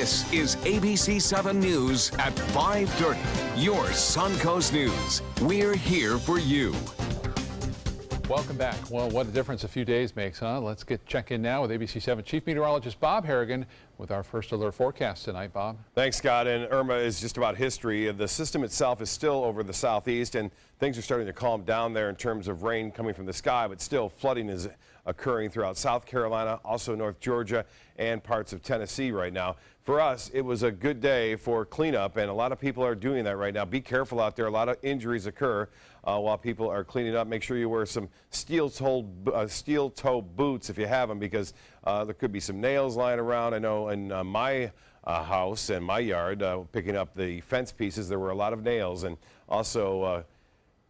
This is ABC7 News at 5:30. Your Suncoast News. We're here for you. Welcome back. Well, what a difference a few days makes, huh? Let's check in now with ABC7 Chief Meteorologist Bob Harrigan with our first alert forecast tonight. Bob. Thanks, Scott. And Irma is just about history. The system itself is still over the southeast, and things are starting to calm down there in terms of rain coming from the sky, but still flooding is occurring throughout South Carolina, also North Georgia, and parts of Tennessee right now. For us, it was a good day for cleanup, and a lot of people are doing that right now. Be careful out there. A lot of injuries occur while people are cleaning up. Make sure you wear some steel-toe boots if you have them, because there could be some nails lying around. I know in my house and my yard, picking up the fence pieces, there were a lot of nails, and also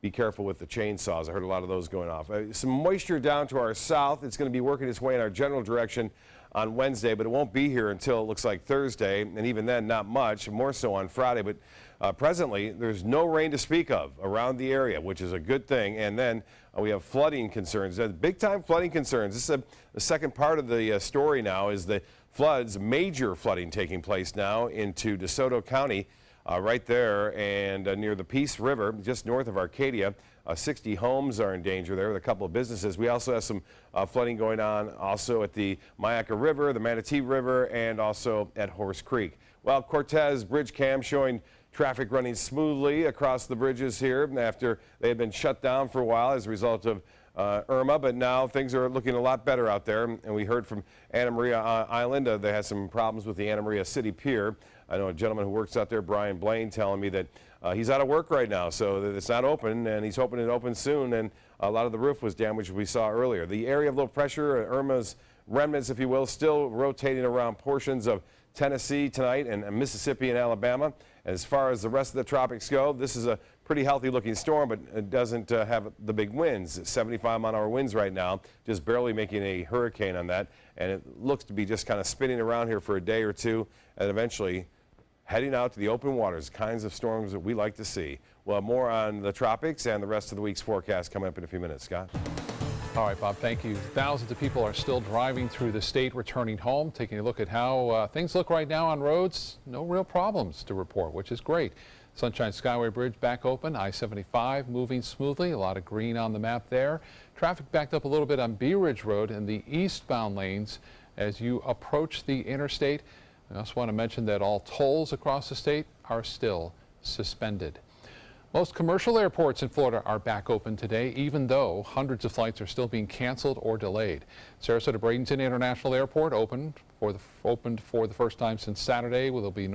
be careful with the chainsaws. I heard a lot of those going off. Some moisture down to our south. It's going to be working its way in our general direction on Wednesday, but it won't be here until it looks like Thursday, and even then not much, more so on Friday. But presently there's no rain to speak of around the area, which is a good thing. And then we have flooding concerns, big time flooding concerns. This is the second part of the story now, is the floods, major flooding taking place now into DeSoto County, right there and near the Peace River, just north of Arcadia. 60 homes are in danger there with a couple of businesses. We also have some flooding going on also at the Myakka River, the Manatee River, and also at Horse Creek. Well, Cortez Bridge Cam showing traffic running smoothly across the bridges here after they had been shut down for a while as a result of Irma, but now things are looking a lot better out there. And we heard from Anna Maria Island. They had some problems with the Anna Maria City Pier. I know a gentleman who works out there, Brian Blaine, telling me that he's out of work right now, so that it's not open, and he's hoping it opens soon. And a lot of the roof was damaged, we saw earlier. The area of low pressure, Irma's remnants, if you will, still rotating around portions of Tennessee tonight and Mississippi and Alabama. As far as the rest of the tropics go, this is a pretty healthy looking storm, but it doesn't have the big winds. 75-mile-an-hour winds right now, just barely making a hurricane on that. And it looks to be just kind of spinning around here for a day or two, and eventually heading out to the open waters, kinds of storms that we like to see. Well, more on the tropics and the rest of the week's forecast coming up in a few minutes. Scott? All right, Bob, thank you. Thousands of people are still driving through the state, returning home. Taking a look at how things look right now on roads. No real problems to report, which is great. Sunshine Skyway Bridge back open. I-75 moving smoothly. A lot of green on the map there. Traffic backed up a little bit on Bee Ridge Road in the eastbound lanes as you approach the interstate. I also want to mention that all tolls across the state are still suspended. Most commercial airports in Florida are back open today, even though hundreds of flights are still being canceled or delayed. Sarasota Bradenton International Airport opened for the first time since Saturday. They'll be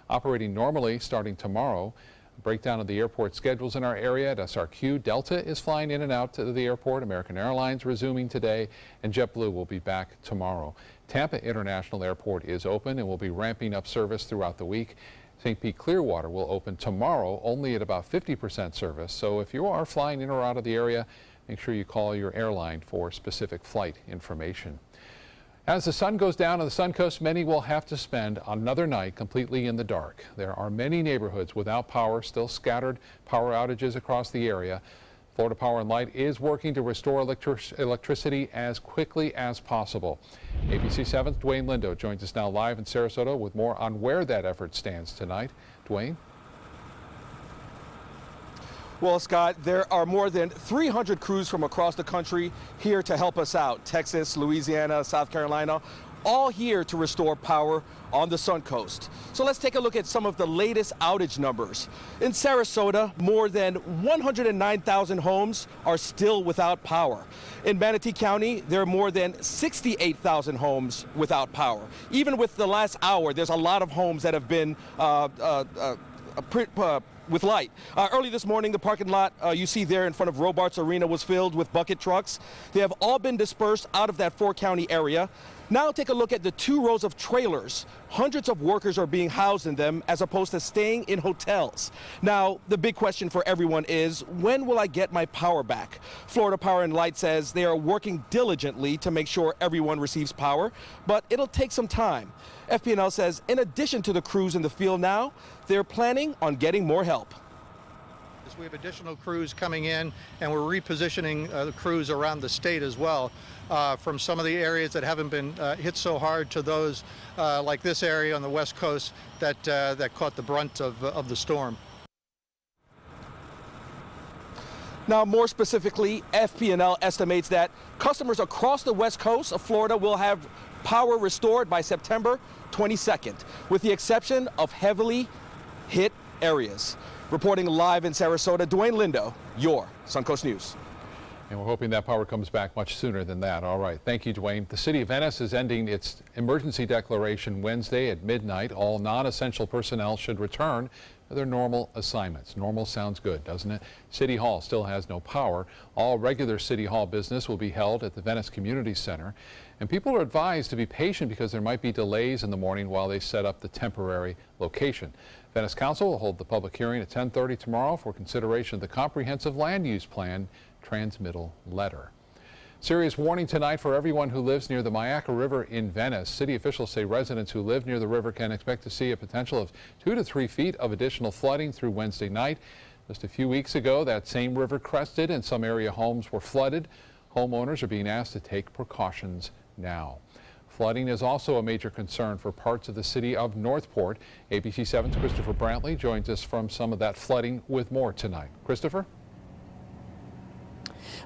operating normally starting tomorrow. A breakdown of the airport schedules in our area at SRQ. Delta is flying in and out to the airport. American Airlines resuming today, and JetBlue will be back tomorrow. Tampa International Airport is open and will be ramping up service throughout the week. St. Pete Clearwater will open tomorrow, only at about 50% service. So if you are flying in or out of the area, make sure you call your airline for specific flight information. As the sun goes down on the Suncoast, many will have to spend another night completely in the dark. There are many neighborhoods without power, still scattered power outages across the area. Florida Power and Light is working to restore electricity as quickly as possible. ABC7's Dwayne Lindo joins us now live in Sarasota with more on where that effort stands tonight. Dwayne? Well, Scott, there are more than 300 crews from across the country here to help us out. Texas, Louisiana, South Carolina, all here to restore power on the Suncoast. So let's take a look at some of the latest outage numbers. In Sarasota, more than 109,000 homes are still without power. In Manatee County, there are more than 68,000 homes without power. Even with the last hour, there's a lot of homes that have been with light. Early this morning, the parking lot you see there in front of Robarts Arena was filled with bucket trucks. They have all been dispersed out of that four-county area. Now take a look at the 2 rows of trailers. Hundreds of workers are being housed in them as opposed to staying in hotels. Now, the big question for everyone is, when will I get my power back? Florida Power and Light says they are working diligently to make sure everyone receives power, but it'll take some time. FP&L says in addition to the crews in the field now, they're planning on getting more help. We have additional crews coming in, and we're repositioning the crews around the state as well, from some of the areas that haven't been hit so hard to those like this area on the West Coast that caught the brunt of the storm. Now, more specifically, FP&L estimates that customers across the west coast of Florida will have power restored by September 22nd, with the exception of heavily hit areas. Reporting live in Sarasota, Dwayne Lindo, your Suncoast News. And we're hoping that power comes back much sooner than that. All right. Thank you, Dwayne. The city of Venice is ending its emergency declaration Wednesday at midnight. All non-essential personnel should return to their normal assignments. Normal sounds good, doesn't it? City Hall still has no power. All regular City Hall business will be held at the Venice Community Center. And people are advised to be patient because there might be delays in the morning while they set up the temporary location. Venice Council will hold the public hearing at 10:30 tomorrow for consideration of the comprehensive land use plan transmittal letter. Serious warning tonight for everyone who lives near the Myakka River in Venice. City officials say residents who live near the river can expect to see a potential of 2 to 3 feet of additional flooding through Wednesday night. Just a few weeks ago, that same river crested and some area homes were flooded. Homeowners are being asked to take precautions now. Flooding is also a major concern for parts of the city of Northport. ABC7's Christopher Brantley joins us from some of that flooding with more tonight. Christopher?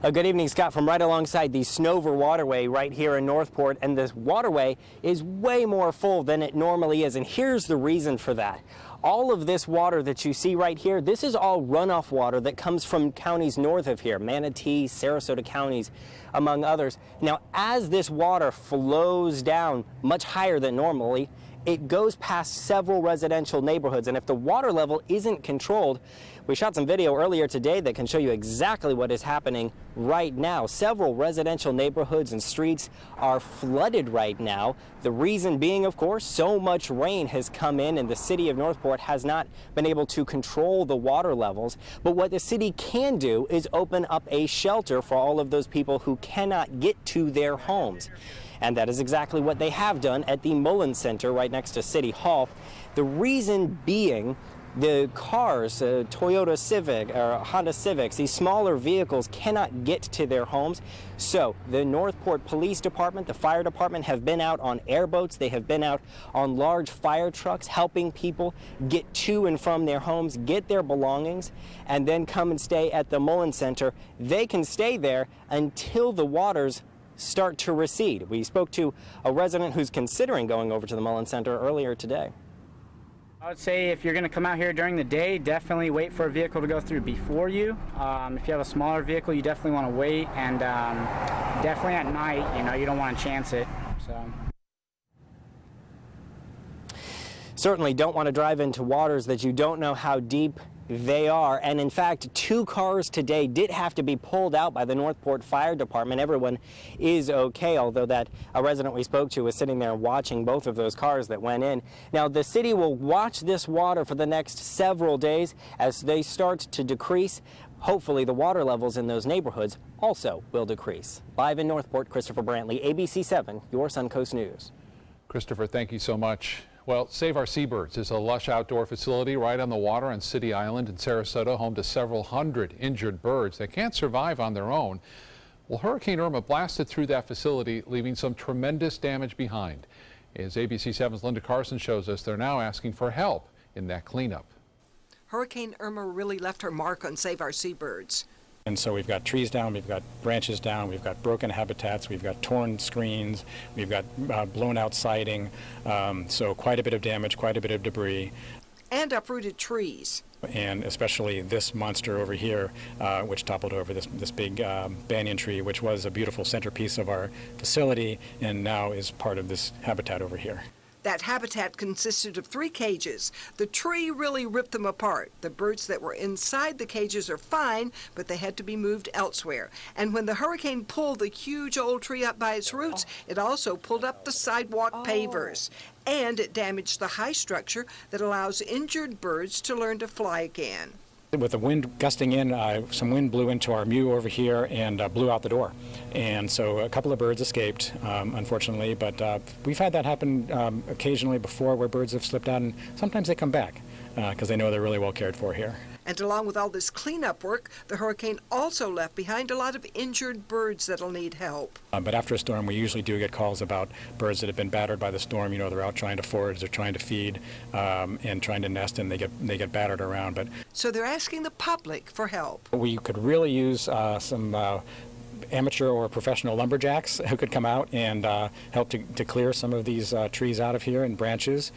Good evening, Scott. From right alongside the Snover waterway right here in Northport, and this waterway is way more full than it normally is, and here's the reason for that. All of this water that you see right here, this is all runoff water that comes from counties north of here, Manatee, Sarasota counties, among others. Now, as this water flows down much higher than normally, it goes past several residential neighborhoods, and if the water level isn't controlled, we shot some video earlier today that can show you exactly what is happening right now. Several residential neighborhoods and streets are flooded right now. The reason being, of course, so much rain has come in and the city of Northport has not been able to control the water levels. But what the city can do is open up a shelter for all of those people who cannot get to their homes. And that is exactly what they have done at the Mullen Center right next to City Hall. The reason being, the cars, Toyota Civic or Honda Civics, these smaller vehicles cannot get to their homes. So the Northport Police Department, the fire department have been out on airboats. They have been out on large fire trucks helping people get to and from their homes, get their belongings, and then come and stay at the Mullen Center. They can stay there until the waters start to recede. We spoke to a resident who's considering going over to the Mullen Center earlier today. I would say if you're going to come out here during the day, definitely wait for a vehicle to go through before you. If you have a smaller vehicle, you definitely want to wait, and definitely at night, you don't want to chance it. So. Certainly don't want to drive into waters that you don't know how deep they are. And in fact, 2 cars today did have to be pulled out by the Northport Fire Department. Everyone is okay, although that a resident we spoke to was sitting there watching both of those cars that went in. Now, the city will watch this water for the next several days as they start to decrease. Hopefully, the water levels in those neighborhoods also will decrease. Live in Northport, Christopher Brantley, ABC7, your Suncoast News. Christopher, thank you so much. Well, Save Our Seabirds is a lush outdoor facility right on the water on City Island in Sarasota, home to several hundred injured birds that can't survive on their own. Well, Hurricane Irma blasted through that facility, leaving some tremendous damage behind. As ABC7's Linda Carson shows us, they're now asking for help in that cleanup. Hurricane Irma really left her mark on Save Our Seabirds. And so we've got trees down, we've got branches down, we've got broken habitats, we've got torn screens, we've got blown out siding, so quite a bit of damage, quite a bit of debris. And uprooted trees. And especially this monster over here, which toppled over this big banyan tree, which was a beautiful centerpiece of our facility and now is part of this habitat over here. That habitat consisted of 3 cages. The tree really ripped them apart. The birds that were inside the cages are fine, but they had to be moved elsewhere. And when the hurricane pulled the huge old tree up by its roots, it also pulled up the sidewalk pavers. And it damaged the high structure that allows injured birds to learn to fly again. With the wind gusting in, some wind blew into our mew over here and blew out the door. And so a couple of birds escaped, unfortunately, but we've had that happen occasionally before where birds have slipped out, and sometimes they come back because they know they're really well cared for here. And along with all this cleanup work, the hurricane also left behind a lot of injured birds that'll need help. But after a storm, we usually do get calls about birds that have been battered by the storm. You know, they're out trying to forage, they're trying to feed, and trying to nest, and they get battered around. But so they're asking the public for help. we could really use some amateur or professional lumberjacks who could come out and help to clear some of these trees out of here and branches.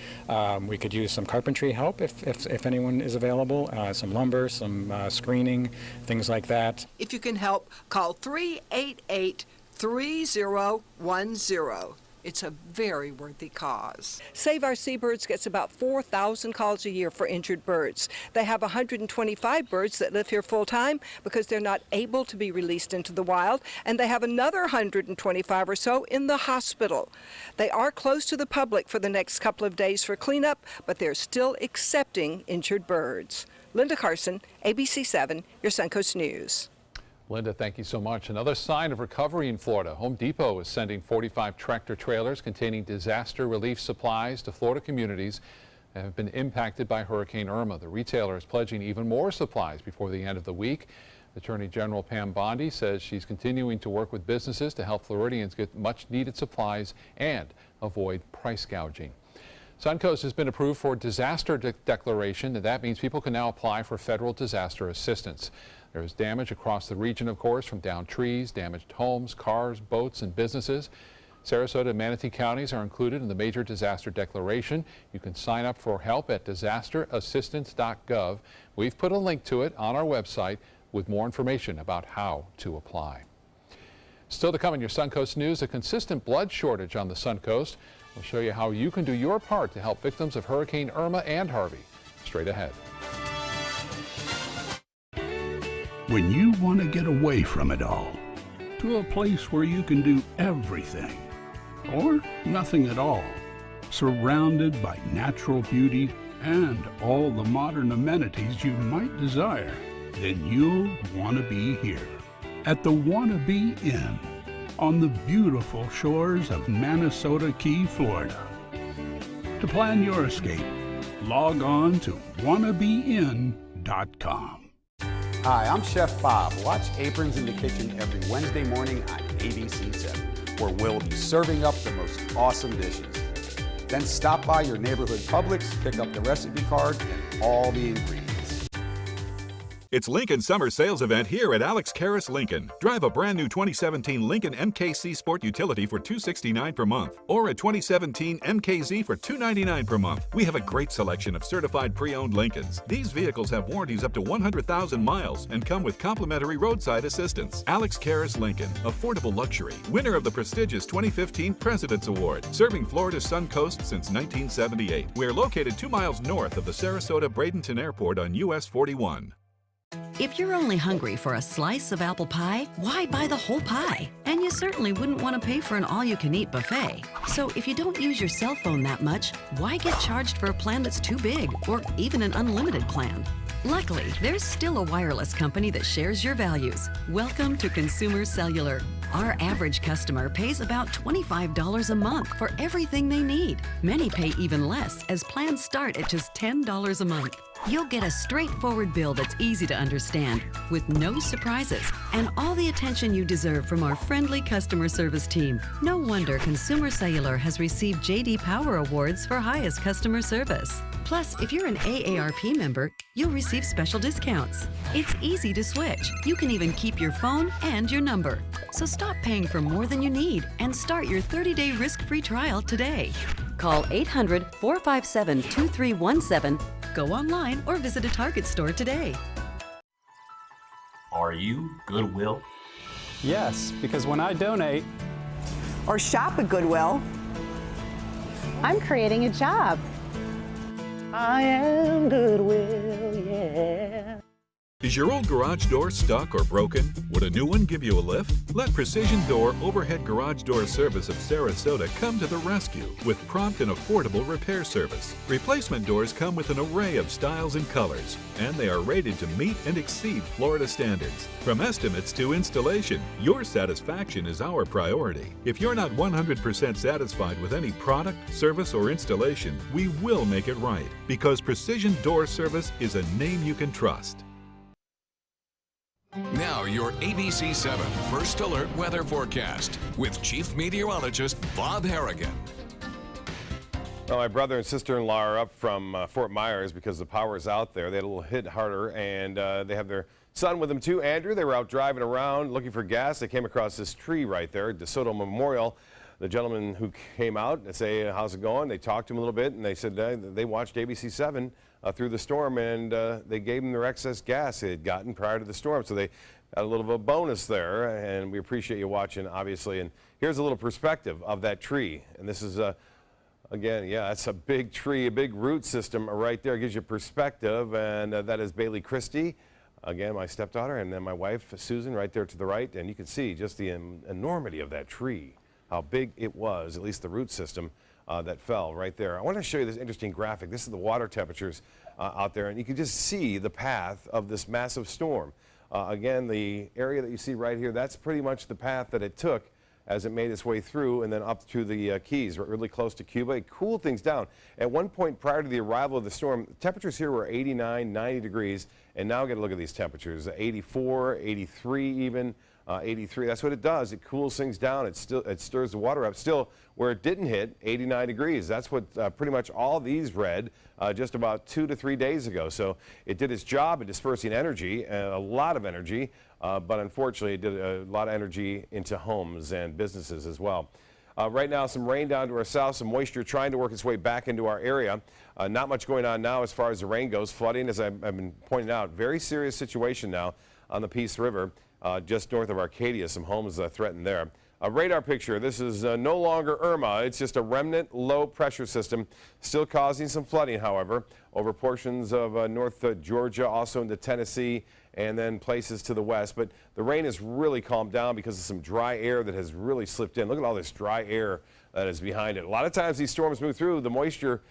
We could use some carpentry help if anyone is available, some lumber, some screening, things like that. If you can help, call 388-3010. It's a very worthy cause. Save Our Seabirds gets about 4,000 calls a year for injured birds. They have 125 birds that live here full-time because they're not able to be released into the wild, and they have another 125 or so in the hospital. They are closed to the public for the next couple of days for cleanup, but they're still accepting injured birds. Linda Carson, ABC7, your Suncoast News. Linda, thank you so much. Another sign of recovery in Florida. Home Depot is sending 45 tractor trailers containing disaster relief supplies to Florida communities that have been impacted by Hurricane Irma. The retailer is pledging even more supplies before the end of the week. Attorney General Pam Bondi says she's continuing to work with businesses to help Floridians get much needed supplies and avoid price gouging. Suncoast has been approved for disaster declaration, and that means people can now apply for federal disaster assistance. There is damage across the region, of course, from downed trees, damaged homes, cars, boats, and businesses. Sarasota and Manatee counties are included in the major disaster declaration. You can sign up for help at disasterassistance.gov. We've put a link to it on our website with more information about how to apply. Still to come in your Suncoast News, a consistent blood shortage on the Suncoast. We'll show you how you can do your part to help victims of Hurricane Irma and Harvey. Straight ahead. When you want to get away from it all, to a place where you can do everything, or nothing at all, surrounded by natural beauty and all the modern amenities you might desire, then you'll want to be here at the Wanna Be Inn on the beautiful shores of Manasota Key, Florida. To plan your escape, log on to wannabein.com. Hi, I'm Chef Bob. Watch Aprons in the Kitchen every Wednesday morning on ABC7, where we'll be serving up the most awesome dishes. Then stop by your neighborhood Publix, pick up the recipe card and all the ingredients. It's Lincoln Summer Sales Event here at Alex Karras Lincoln. Drive a brand new 2017 Lincoln MKC Sport Utility for $269 per month, or a 2017 MKZ for $299 per month. We have a great selection of certified pre-owned Lincolns. These vehicles have warranties up to 100,000 miles and come with complimentary roadside assistance. Alex Karras Lincoln, affordable luxury, winner of the prestigious 2015 President's Award, serving Florida's Suncoast since 1978. We're located 2 miles north of the Sarasota-Bradenton Airport on US 41. If you're only hungry for a slice of apple pie, why buy the whole pie? And you certainly wouldn't want to pay for an all-you-can-eat buffet. So if you don't use your cell phone that much, why get charged for a plan that's too big, or even an unlimited plan? Luckily, there's still a wireless company that shares your values. Welcome to Consumer Cellular. Our average customer pays about $25 a month for everything they need. Many pay even less, as plans start at just $10 a month. You'll get a straightforward bill that's easy to understand, with no surprises, and all the attention you deserve from our friendly customer service team. No wonder Consumer Cellular has received J.D. Power Awards for highest customer service. Plus, if you're an AARP member, you'll receive special discounts. It's easy to switch. You can even keep your phone and your number. So stop paying for more than you need and start your 30-day risk-free trial today. Call 800-457-2317, go online, or visit a Target store today. Are you Goodwill? Yes, because when I donate or shop at Goodwill, I'm creating a job. I am Goodwill, yeah. Is your old garage door stuck or broken? Would a new one give you a lift? Let Precision Door Overhead Garage Door Service of Sarasota come to the rescue with prompt and affordable repair service. Replacement doors come with an array of styles and colors, and they are rated to meet and exceed Florida standards. From estimates to installation, your satisfaction is our priority. If you're not 100% satisfied with any product, service, or installation, we will make it right, because Precision Door Service is a name you can trust. Now your ABC7 First Alert weather forecast with Chief Meteorologist Bob Harrigan. Well, my brother and sister-in-law are up from Fort Myers because the power is out there. They had a little hit harder, and they have their son with them too, Andrew. They were out driving around looking for gas. They came across this tree right there, DeSoto Memorial. The gentleman who came out and say, how's it going? They talked to him a little bit, and they said they watched ABC7 through the storm, and they gave them their excess gas they had gotten prior to the storm. So they got a little of a bonus there, and we appreciate you watching, obviously. And here's a little perspective of that tree. And this is, again, yeah, it's a big tree, a big root system right there. It gives you perspective, and that is Bailey Christie. Again, my stepdaughter, and then my wife, Susan, right there to the right. And you can see just the enormity of that tree, how big it was, at least the root system that fell right there. I want to show you this interesting graphic. This is the water temperatures out there, and you can just see the path of this massive storm. Again, the area that you see right here, that's pretty much the path that it took as it made its way through and then up to the Keys, really close to Cuba. It cooled things down. At one point prior to the arrival of the storm, temperatures here were 89, 90 degrees, and now get a look at these temperatures, 84, 83 even. 83, that's what it does. It cools things down. It stirs the water up. Still, where it didn't hit, 89 degrees. That's what pretty much all these read just about 2 to 3 days ago. So it did its job in dispersing energy, a lot of energy, but unfortunately it did a lot of energy into homes and businesses as well. Right now, some rain down to our south, some moisture trying to work its way back into our area. Not much going on now as far as the rain goes. Flooding, as I've been pointing out, very serious situation now on the Peace River. Just north of Arcadia, some homes threatened there. A radar picture. This is no longer Irma. It's just a remnant low pressure system, still causing some flooding, however, over portions of north Georgia, also into Tennessee, and then places to the west. But the rain has really calmed down because of some dry air that has really slipped in. Look at all this dry air that is behind it. A lot of times these storms move through, the moisture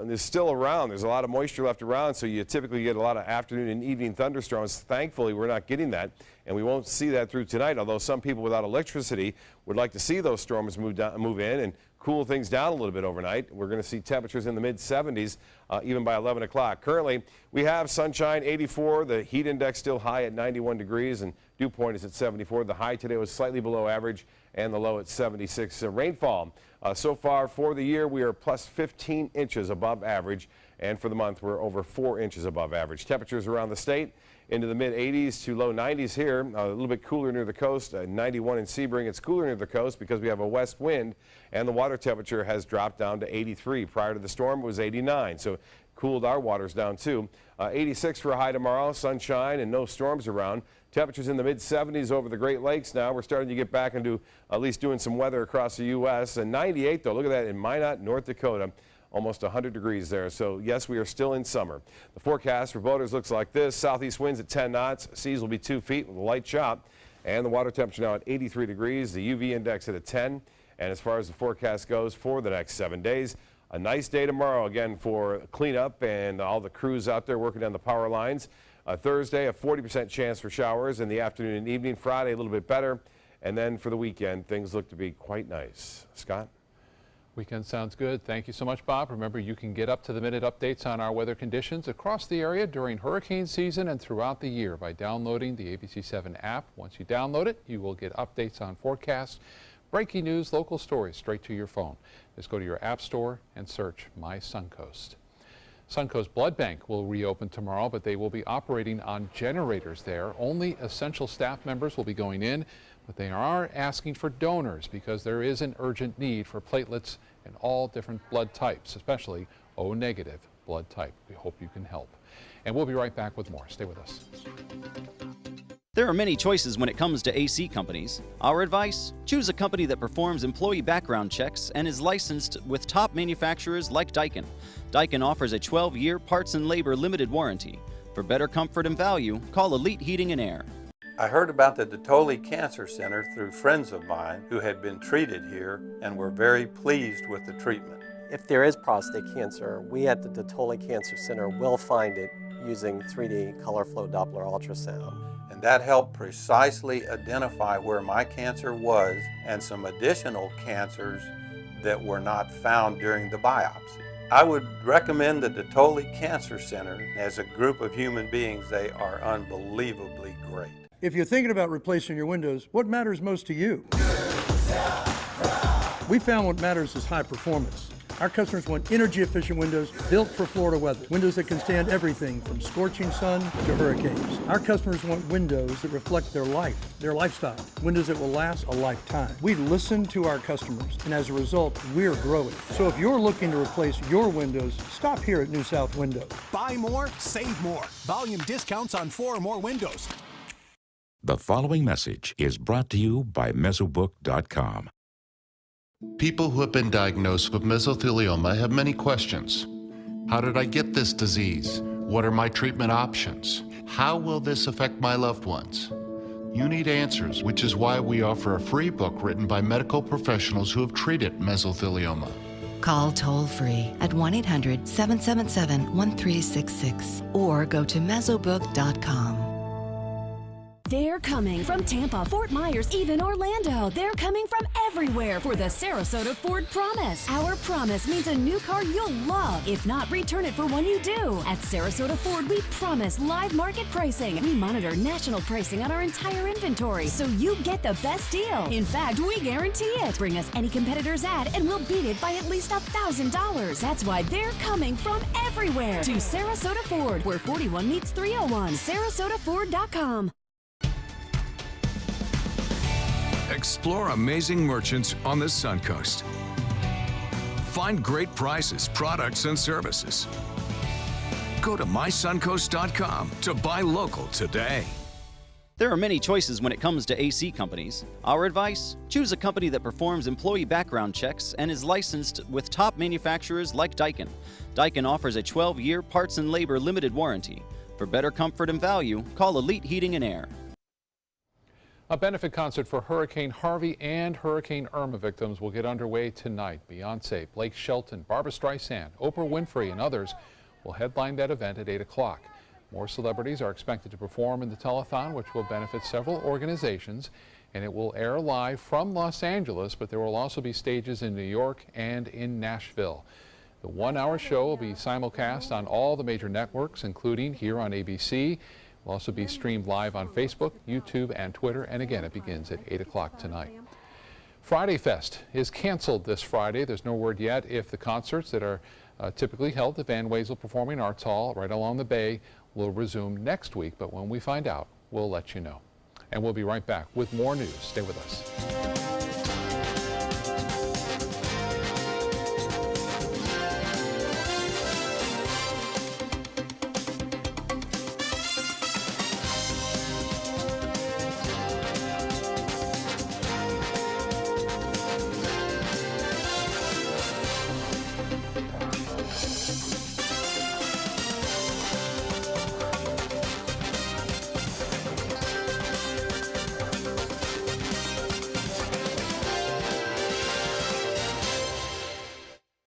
is still around. There's a lot of moisture left around, so you typically get a lot of afternoon and evening thunderstorms. Thankfully, we're not getting that, and we won't see that through tonight, although some people without electricity would like to see those storms move in and cool things down a little bit overnight. We're going to see temperatures in the mid-70s even by 11 o'clock. Currently, we have sunshine, 84. The heat index still high at 91 degrees, and dew point is at 74. The high today was slightly below average, and the low at 76. Rainfall so far for the year, we are plus 15 inches above average, and for the month, we're over 4 inches above average. Temperatures around the state into the mid-80s to low 90s here. A little bit cooler near the coast. 91 in Sebring. It's cooler near the coast because we have a west wind, and the water temperature has dropped down to 83. Prior to the storm, it was 89, so cooled our waters down too. 86 for a high tomorrow, sunshine and no storms around. Temperatures in the mid-70s over the Great Lakes now. We're starting to get back into at least doing some weather across the U.S. And 98, though, look at that in Minot, North Dakota. Almost 100 degrees there. So, yes, we are still in summer. The forecast for boaters looks like this. Southeast winds at 10 knots. Seas will be 2 feet with a light chop. And the water temperature now at 83 degrees. The UV index at a 10. And as far as the forecast goes for the next 7 days, a nice day tomorrow, again, for cleanup and all the crews out there working on the power lines. Thursday, a 40% chance for showers in the afternoon and evening. Friday, a little bit better. And then for the weekend, things look to be quite nice. Scott? Weekend sounds good. Thank you so much, Bob. Remember, you can get up-to-the-minute updates on our weather conditions across the area during hurricane season and throughout the year by downloading the ABC7 app. Once you download it, you will get updates on forecasts, breaking news, local stories straight to your phone. Just go to your app store and search My Suncoast. Suncoast Blood Bank will reopen tomorrow, but they will be operating on generators there. Only essential staff members will be going in, but they are asking for donors because there is an urgent need for platelets in all different blood types, especially O-negative blood type. We hope you can help. And we'll be right back with more. Stay with us. There are many choices when it comes to AC companies. Our advice? Choose a company that performs employee background checks and is licensed with top manufacturers like Daikin. Daikin offers a 12-year parts and labor limited warranty. For better comfort and value, call Elite Heating and Air. I heard about the Detoli Cancer Center through friends of mine who had been treated here and were very pleased with the treatment. If there is prostate cancer, we at the Detoli Cancer Center will find it using 3D color flow Doppler ultrasound. And that helped precisely identify where my cancer was and some additional cancers that were not found during the biopsy. I would recommend the Detoli Cancer Center. As a group of human beings, they are unbelievably great. If you're thinking about replacing your windows, what matters most to you? We found what matters is high performance. Our customers want energy-efficient windows built for Florida weather. Windows that can stand everything from scorching sun to hurricanes. Our customers want windows that reflect their life, their lifestyle. Windows that will last a lifetime. We listen to our customers, and as a result, we're growing. So if you're looking to replace your windows, stop here at New South Window. Buy more, save more. Volume discounts on 4 or more windows. The following message is brought to you by Mesobook.com. People who have been diagnosed with mesothelioma have many questions. How did I get this disease? What are my treatment options? How will this affect my loved ones? You need answers, which is why we offer a free book written by medical professionals who have treated mesothelioma. Call toll-free at 1-800-777-1366 or go to mesobook.com. They're coming from Tampa, Fort Myers, even Orlando. They're coming from everywhere for the Sarasota Ford Promise. Our promise means a new car you'll love. If not, return it for one you do. At Sarasota Ford, we promise live market pricing. We monitor national pricing on our entire inventory, so you get the best deal. In fact, we guarantee it. Bring us any competitor's ad, and we'll beat it by at least $1,000. That's why they're coming from everywhere to Sarasota Ford, where 41 meets 301. SarasotaFord.com. Explore amazing merchants on the Suncoast. Find great prices, products, and services. Go to mysuncoast.com to buy local today. There are many choices when it comes to AC companies. Our advice? Choose a company that performs employee background checks and is licensed with top manufacturers like Daikin. Daikin offers a 12-year parts and labor limited warranty. For better comfort and value, call Elite Heating and Air. A benefit concert for Hurricane Harvey and Hurricane Irma victims will get underway tonight. Beyonce, Blake Shelton, Barbra Streisand, Oprah Winfrey, and others will headline that event at 8 o'clock. More celebrities are expected to perform in the telethon, which will benefit several organizations, and it will air live from Los Angeles, but there will also be stages in New York and in Nashville. The one-hour show will be simulcast on all the major networks, including here on ABC. Will also be streamed live on Facebook, YouTube, and Twitter, and again, it begins at 8 o'clock tonight. Friday Fest is canceled this Friday. There's no word yet if the concerts that are typically held at Van Wezel Performing Arts Hall right along the bay will resume next week, but when we find out, we'll let you know. And we'll be right back with more news. Stay with us.